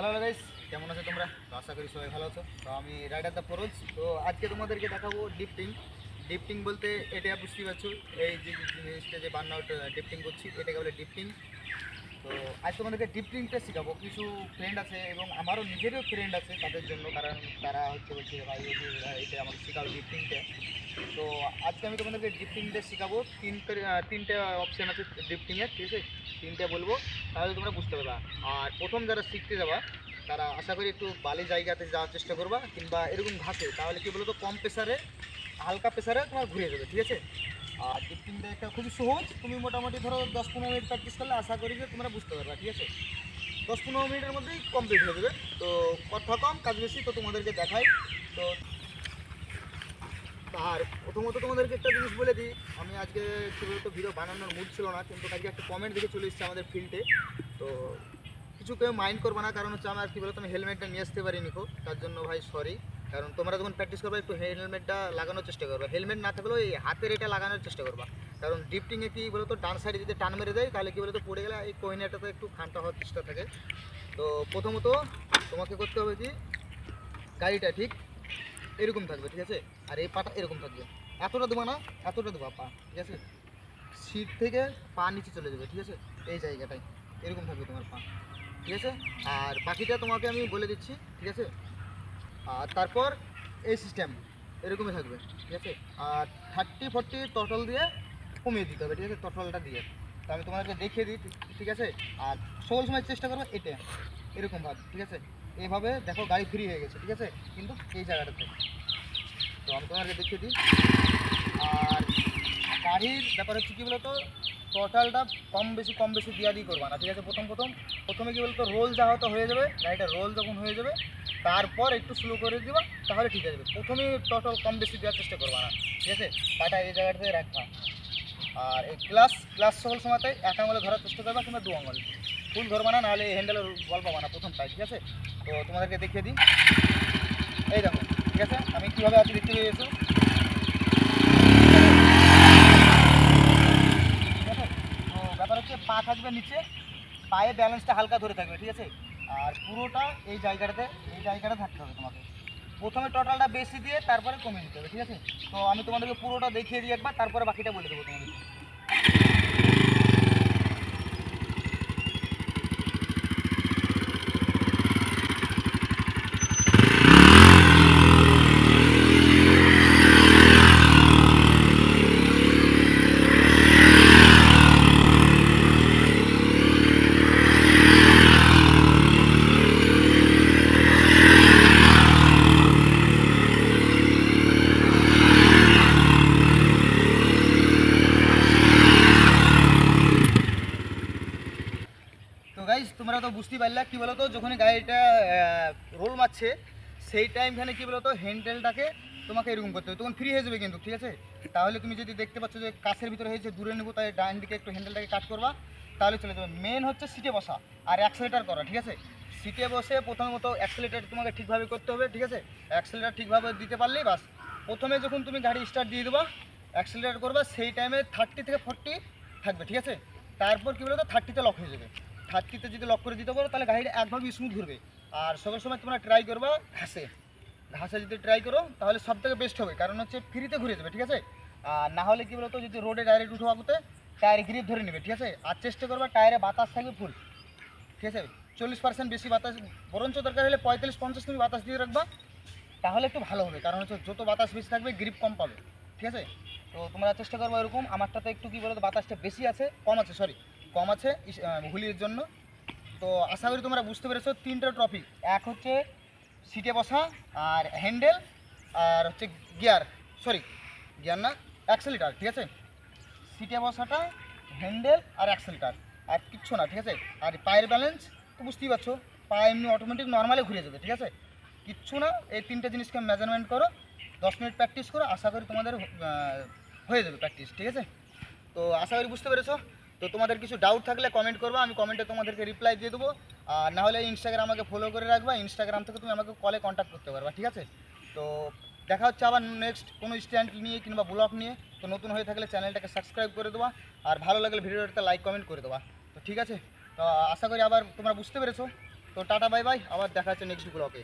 Hello guys, কেমন আছো তোমরা? তো আশা করি সবাই ভালো আছো। তো আমি রাইডার দা ফরোজ। তো আজকে তোমাদেরকে দেখাবো ডিফটিং। ডিফটিং বলতে এটা বুঝতেই পারছো, এই যে জিনিসটা যে বার্ন আউট ডিফটিং করছি এটাকে বলে ডিফটিং। তো আজ তোমাদেরকে ডিফটিংটা শেখাবো। কিছু ফ্রেন্ড আছে এবং আমারও নিজেরও ফ্রেন্ড আছে তাদের জন্য, কারণ তারা হচ্ছে বলছে ভাই এটা আমাকে শেখাবো ডিফটিংটা। তো আজকে আমি তোমাদেরকে ড্রিফটিংটা শেখাবো। তিনটে অপশান আছে ড্রিফটিংয়ের, ঠিক আছে? তিনটে বলবো, তাহলে তোমরা বুঝতে পারবা। আর প্রথম যারা শিখতে যাবা তারা আশা করি একটু বালি জায়গাতে যাওয়ার চেষ্টা করবা, কিংবা এরকম ঘাসে, তাহলে কি বলো তো কম প্রেসারে হালকা প্রেসারে তোমার ঘুরে যাবে, ঠিক আছে? আর ড্রিফটিংটা একটা খুবই সহজ। তুমি মোটামুটি ধরো 10-15 মিনিট প্র্যাকটিস করলে আশা করি যে তোমরা বুঝতে পারবা, ঠিক আছে? 10-15 মিনিটের মধ্যেই কমপ্লিট হয়ে যাবে। তো কথা কম কাজ বেশি, তো তোমাদেরকে দেখাই। তো আর প্রথমত তোমাদেরকে একটা জিনিস বলে দিই, আমি আজকে কী বলতো ভিডিও বানানোর মুড ছিল না, কিন্তু আজকে একটা কমেন্ট দেখে চলে এসেছে আমাদের ফিল্ডে। তো কিছু কেউ মাইন্ড করবে না, কারণ হচ্ছে আমার কী বলতো আমি হেলমেটটা নিয়ে আসতে পারিনি খুব, তার জন্য ভাই সরি। কারণ তোমরা যখন প্র্যাকটিস করবে একটু হেলমেটটা লাগানোর চেষ্টা করবে, হেলমেট না থাকলেও এই হাতের এটা লাগানোর চেষ্টা করবা। কারণ ড্রিফটিংয়ে কী বলতো ডান সাইডে যদি টান মেরে দেয় তাহলে কী বলতো পড়ে গেলে এই কোহিনাটাতে একটু খানটা হওয়ার চেষ্টা থাকে। তো প্রথমত তোমাকে করতে হবে কি, গাড়িটা ঠিক এরকম থাকবে, ঠিক আছে? আর এই পাটা এরকম থাকবে, এতটা দেবো না, এতটা দেবো পা, ঠিক আছে? সিট থেকে পা নিচে চলে যাবে, ঠিক আছে? এই জায়গাটায় এরকম থাকবে তোমার পা, ঠিক আছে? আর বাকিটা তোমাকে আমি বলে দিচ্ছি, ঠিক আছে? আর তারপর এই সিস্টেম এরকমই থাকবে, ঠিক আছে? আর 30-40 টটল দিয়ে কমিয়ে দিতে হবে, ঠিক আছে? টটলটা দিয়ে তো আমি তোমাদেরকে দেখিয়ে দিই, ঠিক আছে? আর সকল সময় চেষ্টা করবো এটা এরকম ভাবে, ঠিক আছে? এইভাবে দেখো গাড়ি ফ্রি হয়ে গেছে, ঠিক আছে? কিন্তু এই জায়গাটাতে তো আমি তোমাকে দেখিয়ে দিই। আর গাড়ির ব্যাপার হচ্ছে কী বলতো, টোটালটা কম বেশি দিয়া দিয়ে করবা না, ঠিক আছে? প্রথমে কী বলতো রোল যা হয়তো হয়ে যাবে, গাড়িটা রোল যখন হয়ে যাবে তারপর একটু স্লো করে দিবা, তাহলে ঠিক আছে। প্রথমেই টোটাল কম বেশি দেওয়ার চেষ্টা করবা না, ঠিক আছে? পাটা এই জায়গাটাতে রাখবা। আর এই ক্লাস সকল সময়তে এক আঙুলে ধরার চেষ্টা করবা, কিংবা 2 আঙুল ফুল ধরবা না, নাহলে এই হ্যান্ডেলের বল পাবা না প্রথমটাই, ঠিক আছে? তো তোমাদেরকে দেখিয়ে দিই, এই দেখো, ঠিক আছে? আমি কীভাবে আছি দেখতে পেয়েছো, ঠিক আছে? তো ব্যাপার হচ্ছে পা থাকবে নিচে, পায়ে ব্যালেন্সটা হালকা ধরে থাকবে, ঠিক আছে? আর পুরোটা এই জায়গাটা থাকতে হবে তোমাকে। প্রথমে টোটালটা বেশি দিয়ে তারপরে কমিয়ে দিতে হবে, ঠিক আছে? তো আমি তোমাদেরকে পুরোটা দেখিয়ে দিই একবার, তারপরে বাকিটা বলে দেবো তোমাদেরকে। তো গাইজ তোমরা তো বুঝতেই পারলে কী বলো তো, যখনই গাড়িটা রোল মারছে সেই টাইমখানে কী বলো তো হ্যান্ডেলটাকে তোমাকে এরকম করতে হবে, তখন ফ্রি হয়ে যাবে কিন্তু, ঠিক আছে? তাহলে তুমি যদি দেখতে পাচ্ছ যে কাছের ভিতরে হয়েছে, দূরে নেবো, তাই ডান দিকে একটু হ্যান্ডেলটাকে কাট করবা, তাহলে চলে যাবে। মেন হচ্ছে সিটে বসা আর অ্যাক্সেলেটার করা, ঠিক আছে? সিটে বসে প্রথমত অ্যাক্সেলেটার তোমাকে ঠিকভাবে করতে হবে, ঠিক আছে? অ্যাক্সেলেটার ঠিকভাবে দিতে পারলেই বাস। প্রথমে যখন তুমি গাড়ি স্টার্ট দিয়ে দেবা, অ্যাক্সেলেটার করবা, সেই টাইমে 30-40 থাকবে, ঠিক আছে? তারপর কী বলো তো 30-তে লক হয়ে যাবে। 30-তে যদি লক করে দিতে পারো তাহলে গাড়িটা একভাবে স্মুথ ঘুরবে। আর সকল সময় তোমরা ট্রাই করবা ঘাসে যদি ট্রাই করো তাহলে সব থেকে বেস্ট হবে, কারণ হচ্ছে ফ্রিতে ঘুরে যাবে, ঠিক আছে? আর না হলে কী বলতো, যদি রোডে ডাইরেক্ট উঠো আগুতে টায়ারে গ্রিপ ধরে নেবে, ঠিক আছে? আর চেষ্টা করবা টায়ারে বাতাস থাকবে ফুল, ঠিক আছে? 40% বেশি বাতাস, বরঞ্চ দরকার হলে 45-50 তুমি বাতাস দিয়ে রাখবা, তাহলে একটু ভালো হবে। কারণ হচ্ছে যত বাতাস বেশি থাকবে গ্রিপ কম পাবে, ঠিক আছে? তো তোমরা চেষ্টা করবো এরকম। আমারটাতে একটু কী বলো তো বাতাসটা বেশি আছে, কম আছে হুলির জন্য। তো আশা করি তোমরা বুঝতে পেরেছো। 3টা টপিক, এক হচ্ছে সিটে বসা, আর হ্যান্ডেল, আর হচ্ছে গিয়ার না, অ্যাক্সেলেটার, ঠিক আছে? সিটে বসাটা, হ্যান্ডেল আর অ্যাক্সেলেটার, আর কিচ্ছু না, ঠিক আছে? আর পায়ের ব্যালেন্স তো বুঝতেই পারছো, পা এমনি অটোমেটিক নর্মালি ঘুরে যাবে, ঠিক আছে? কিচ্ছু না, এই 3টে জিনিসকে মেজারমেন্ট করো, 10 মিনিট প্র্যাকটিস করো, আশা করি তোমাদের হয়ে যাবে প্র্যাকটিস, ঠিক আছে? তো আশা করি বুঝতে পেরেছো। তো তোমাদের কিছু ডাউট থাকলে কমেন্ট করবা, আমি কমেন্টে তোমাদেরকে রিপ্লাই দিয়ে দেবো। আর না হলে ইনস্টাগ্রাম আমাকে ফলো করে রাখবা, ইনস্টাগ্রাম থেকে তুমি আমাকে কলে কন্ট্যাক্ট করতে পারবা, ঠিক আছে? তো দেখা হচ্ছে আবার নেক্সট কোনো স্ট্যান্ড নিয়ে কিংবা ব্লগ নিয়ে। তো নতুন হয়ে থাকলে চ্যানেলটাকে সাবস্ক্রাইব করে দেবা, আর ভালো লাগলে ভিডিওটাতে লাইক কমেন্ট করে দেবা। তো ঠিক আছে, তো আশা করি আবার তোমরা বুঝতে পেরেছো। তো টাটা বাই বাই, আবার দেখা হচ্ছে নেক্সট ব্লগে।